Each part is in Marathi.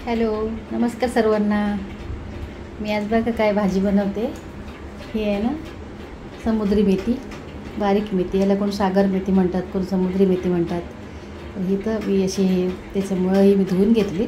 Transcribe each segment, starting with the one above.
हॅलो, नमस्कार सर्वांना. मी आज बघा काय भाजी बनवते. ही आहे ना समुद्री मेथी, बारीक मेथी. याला कोण सागर मेथी म्हणतात, कोण समुद्री मेथी म्हणतात. ही तर मी अशी त्याच्यामुळं ही मी धुवून घेतली.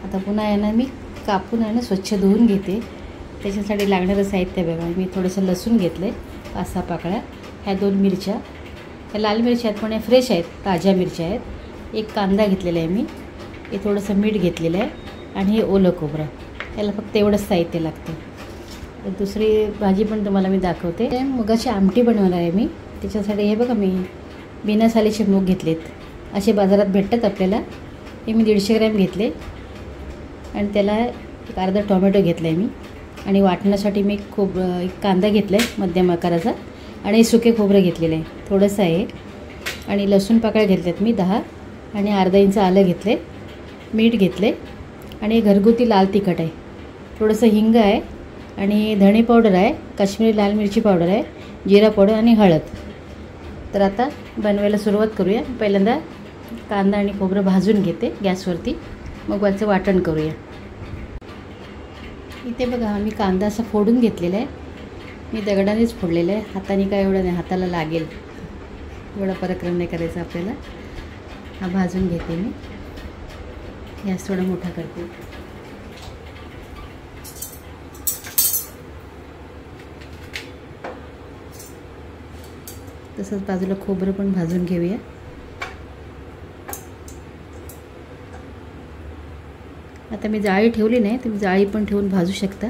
आता पुन्हा आहे ना मी कापून आहे ना स्वच्छ धुवून घेते. त्याच्यासाठी लागणारं साहित्य बघा. मी थोडंसं लसूण घेतलं आहे, 5-6 पाकळ्या. ह्या 2 मिरच्या, ह्या लाल मिरच्या आहेत पण ह्या फ्रेश आहेत, ताज्या मिरच्या आहेत. 1 कांदा घेतलेला आहे मी. हे थोडंसं मीठ घेतलेलं आहे आणि हे ओलं खोबरं. याला फक्त एवढंच साहित्य लागतं. दुसरी भाजी पण तुम्हाला मी दाखवते. मुगाची आमटी बनवणार आहे मी. त्याच्यासाठी हे बघा मी बिना सालीचे मूग घेतलेत. असे बाजारात भेटतात आपल्याला. हे मी 150 ग्रॅम घेतले आणि त्याला एक अर्धा टोमॅटो घेतला आहे मी. आणि वाटण्यासाठी मी एक कांदा घेतला आहे मध्यम आकाराचा आणि सुके खोबरं घेतलेलं आहे थोडंसं आहे. आणि लसूण पाकळ्या घेतल्यात मी 10 आणि अर्धा इंच आलं घेतले. मीठ घेतले आणि घरगुती लाल तिखट आहे, थोडंसं हिंग आहे आणि धणे पावडर आहे, काश्मीरी लाल मिरची पावडर आहे, जिरा पावडर आणि हळद. तर आता बनवायला सुरुवात करूया. पहिल्यांदा कांदा आणि खोबरं भाजून घेते गॅसवरती, मग वरचं वाटण करूया. इथे बघा मी कांदा असा फोडून घेतलेला आहे. मी दगडानेच फोडलेला आहे, हाताने काय एवढं नाही, हाताला लागेल एवढा पराक्रम नाही करायचा आपल्याला. हा भाजून घेते मी. गॅस थोडा मोठा करते. तसंच बाजूला खोबरं पण भाजून घेऊया. आता मी जाळी ठेवली नाही, तुम्ही जाळी पण ठेवून भाजू शकता.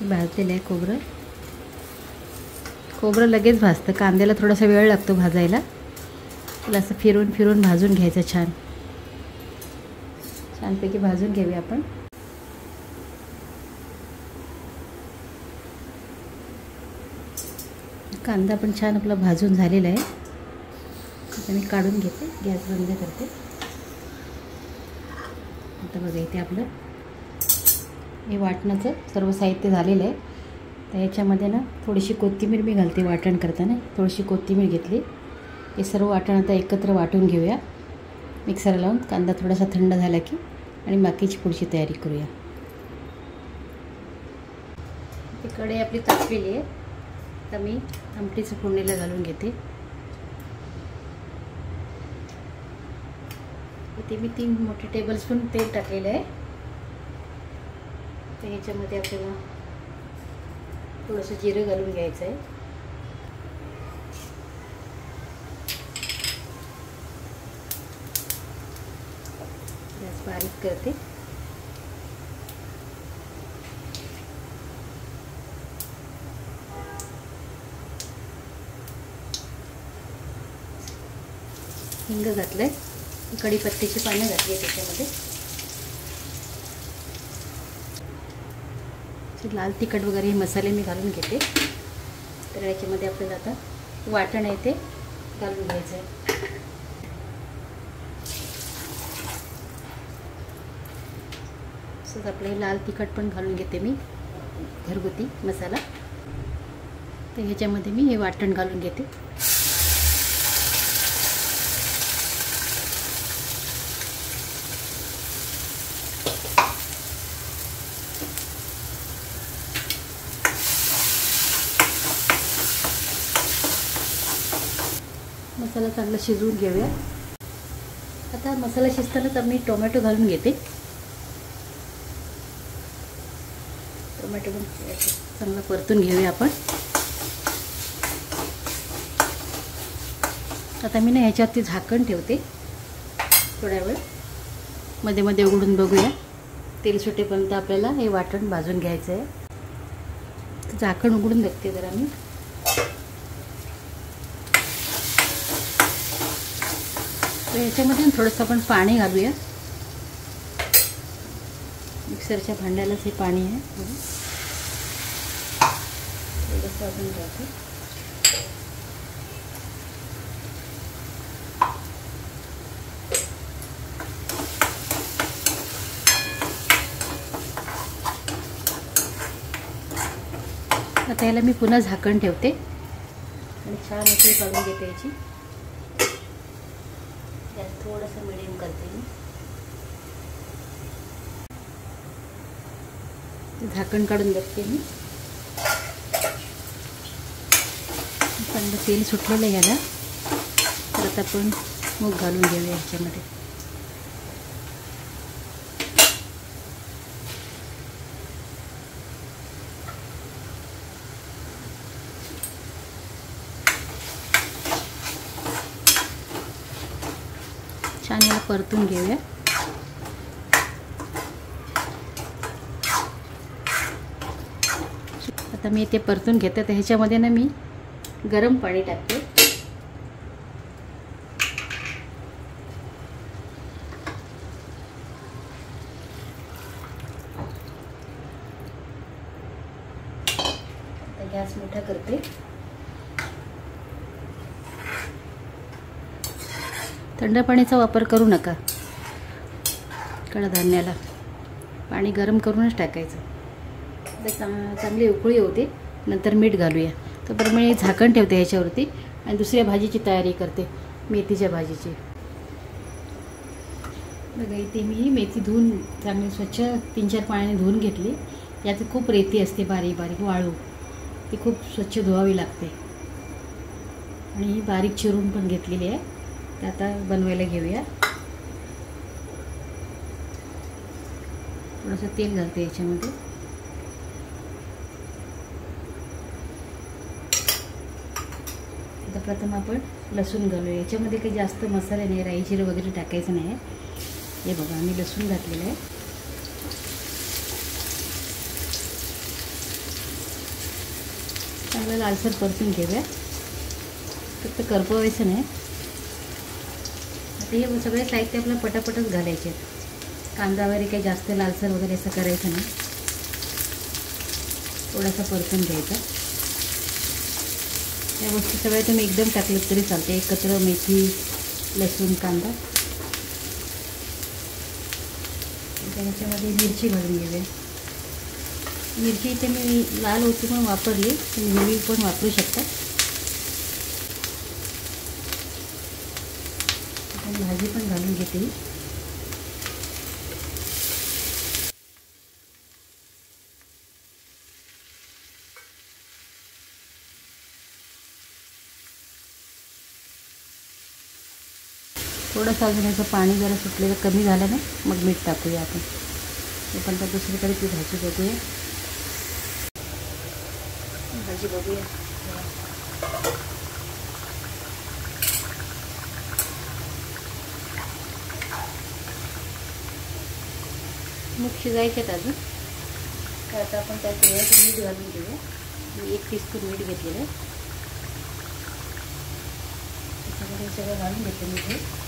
भाजलेलं आहे खोबरं. खोबरं लगेच भाजतं, कांद्याला थोडासा वेळ लागतो भाजायला. त्याला असं फिरून फिरून भाजून घ्यायचं. छानपैकी भाजून घेऊया आपण. कांदा पण छान आपला भाजून झालेला आहे. आता मी काढून घेते, गॅस बंद करते. आता बघा इथे आपलं हे वाटणाचं सर्व साहित्य झालेलं आहे. तर याच्यामध्ये ना थोडीशी कोथिंबीर मी घालते वाटण करताना. थोडीशी कोथिंबीर घेतली. हे सर्व वाटण आता एकत्र वाटून घेऊया मिक्सरला लावून. कांदा थोडासा थंड झाला की आणि बाकीची पुढची तयारी करूया. कढई आपली तापलेली आहे. तर मी आमटीचं फोडणीला घालून घेते. इथे मी 3 मोठे टेबलस्पून तेल टाकलेलं आहे. तर ह्याच्यामध्ये आपल्याला थोडंसं जिरं घालून घ्यायचं आहे. गॅस बारीक करते. हिंग घातलंय, कढीपत्त्याची पानं घातली त्याच्यामध्ये. लाल तिखट वगैरे हे मसाले मी घालून घेते. तर याच्यामध्ये आपल्याला आता वाटण आहे ते घालून घ्यायचं आहे. तसंच आपलं लाल तिखट पण घालून घेते मी, घरगुती मसाला. तर ह्याच्यामध्ये मी हे वाटण घालून घेते. मसाला चांगला शिजवून घेऊया. आता मसाला शिजतानाच मी टोमॅटो घालून घेते. टोमॅटो पण चांगला परतून घेऊया आपण. आता मी ना ह्याच्यावरती झाकण ठेवते थोड्या वेळ. मध्ये मध्ये उघडून बघूया. तेल सुटेपर्यंत आपल्याला हे वाटण भाजून घ्यायचं आहे. झाकण उघडून बघते जरा मी. तर याच्यामध्ये थोडंसं आपण पाणी घालूया. मिक्सरच्या भांड्यालाच हे पाणी आहे. थोडंसं अजून घालते. आता आता याला मी पुन्हा झाकण ठेवते आणि छान उकळी काढून घेते याची. गॅस थोडंसं मिडियम करते मी. झाकण काढून बघते मी. चांगलं तेल सुटलेलं आहे याला. परत आपण मूग घालून घेऊया ह्याच्यामध्ये. छान याला परतून घेऊया. आता मी ते परतून घेते. तर ह्याच्यामध्ये ना मी गरम पाणी टाकते. आता गॅस मोठा करते. थंड पाण्याचा वापर करू नका कडधान्याला. पाणी गरम करूनच टाकायचं. चांगली उकळी होते. नंतर मीठ घालूया. तर बरं मी झाकण ठेवते ह्याच्यावरती आणि दुसऱ्या भाजीची तयारी करते, मेथीच्या भाजीची. बघा इथे मी मेथी धुवून चांगली स्वच्छ 3-4 पाण्याने धुवून घेतली. यात खूप रेती असते, बारीक बारीक वाळू. ती खूप स्वच्छ धुवावी लागते. आणि ही बारीक चिरून पण घेतलेली आहे. तर आता बनवायला घेऊया. थोडंसं तेल घालते याच्यामध्ये. आता प्रथम आपण लसूण घालूया. याच्यामध्ये काही जास्त मसाले नाही, राई जिरं वगैरे टाकायचं नाही. हे बघा मी लसूण घातलेलं आहे. चांगलं लालसर परतून घेऊया. फक्त करपवायचं नाही. आता हे सगळे साहित्य आपल्याला पटापटच घालायचे आहेत. कांदा वगैरे काही जास्त लालसर वगैरे असं करायचं नाही. थोडासा परतून घ्यायचा. या गोष्टी सगळ्या तुम्ही एकदम टाकलेत तरी चालते. एकत्र मेथी, लसूण, कांदा. त्याच्यामध्ये मिरची घालून घेऊया. मिरची इथे मी लाल होती पण वापरली. तुम्ही हिरवी पण वापरू शकता. भाजी पण घालून घेते. थोडंसं अजून याचं पाणी जरा सुटलेलं कमी झालं ना, मग मीठ टाकूया आपण. पण तर दुसरीकडे ती भाजी बघूया. मूग शिजायचेत अजून. तर आता आपण त्यात मीठ घालून घेऊया. मी 1 टीस्पून मीठ घेतलेलं आहे. त्याच्यामध्ये सगळं घालून घेते मीठ.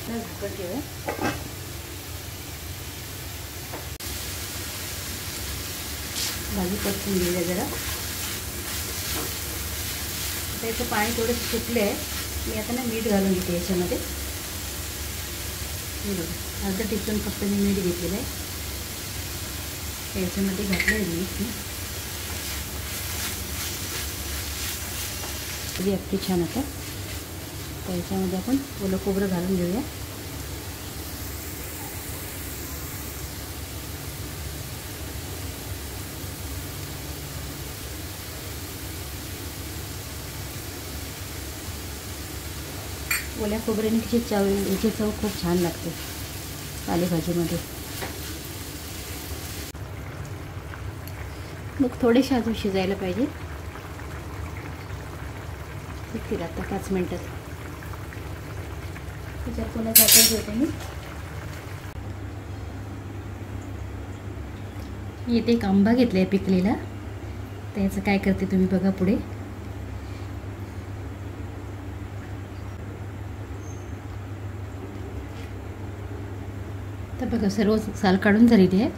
झाकण ठेवूया. भाजी परतून घेऊया जरा. त्याचं पाणी थोडं सुटलं आहे. मी आता ना मीठ घालून घेते याच्यामध्ये. अर्धा टीस्पून फक्त मी मीठ घेतलेलं आहे. याच्यामध्ये घातलं आहे मीठ. तरी अगदी छान आता. त्याच्यामध्ये आपण ओलं खोबरं घालून घेऊया. ओल्या खोबऱ्याने याची चव खूप छान लागते पालेभाजीमध्ये. मग थोडेसे अजून शिजायला पाहिजे. ठीक आता 5 मिनटात. त्याच्यात पुन्हा झाकण ठेवते मी. इथे एक आंबा घेतला आहे पिकलेला. त्याचं काय करते तुम्ही बघा पुढे. तर बघा सर्व साल काढून झालेली आहे.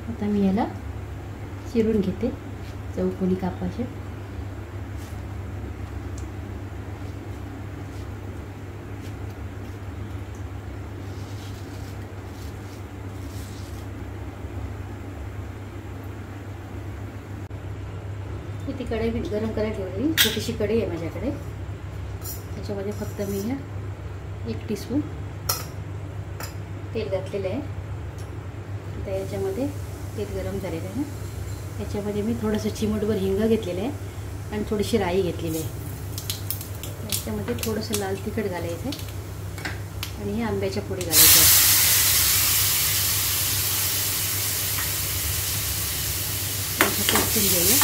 आता मी याला चिरून घेते चौकोनी कापाचे. ती कढई मी गरम करायला ठेवली, छोटीशी कढई आहे माझ्याकडे. त्याच्यामध्ये फक्त मी 1 टीस्पून तेल घातलेलं आहे. आता याच्यामध्ये तेल गरम झालेलं आहे ना, याच्यामध्ये मी थोडंसं चिमूटभर हिंग घेतलेलं आहे आणि थोडीशी राई घेतलेली आहे. याच्यामध्ये थोडंसं लाल तिखट घालायचं आहे आणि ही आंब्याच्या फोडी घालायच्या आहेत. परतून घेऊया.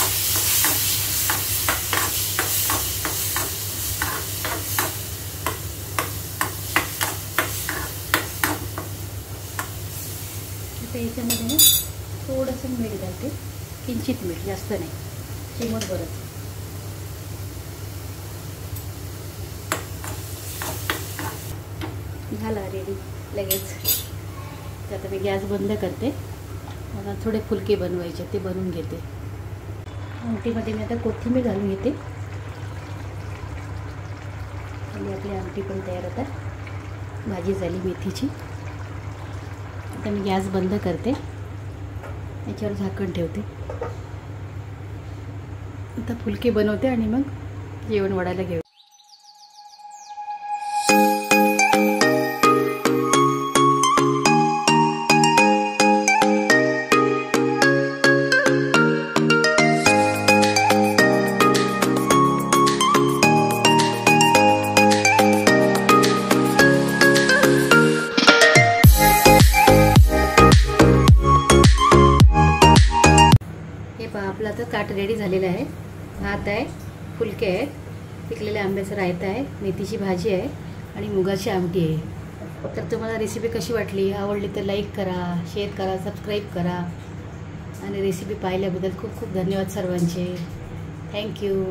आता याच्यामध्ये ना थोडंसं मीठ घालते, किंचित मीठ, जास्त नाही, चिमूटभरच. झाला रेडी लगेच. तर आता मी गॅस बंद करते. मला थोडे फुलके बनवायचे, ते बनवून घेते. आमटीमध्ये मी आता कोथिंबीर घालून घेते आणि आपली आमटी पण तयार होतात. भाजी झाली मेथीची. आता मी गॅस बंद करते, याच्यावर झाकण ठेवते. आता फुलके बनवते आणि मग जेवण वाढायला घेऊ. आपला तर ताट रेडी झालेला आहे. भात आहे, फुलके आहेत, पिकलेल्या आंब्याचा रायता आहे, मेथीची भाजी आहे आणि मुगाची आमटी आहे. तर तुम्हाला रेसिपी कशी वाटली, आवडली तर लाईक करा, शेअर करा, सबस्क्राईब करा आणि रेसिपी पाहिल्याबद्दल खूप खूप धन्यवाद सर्वांचे. थँक्यू.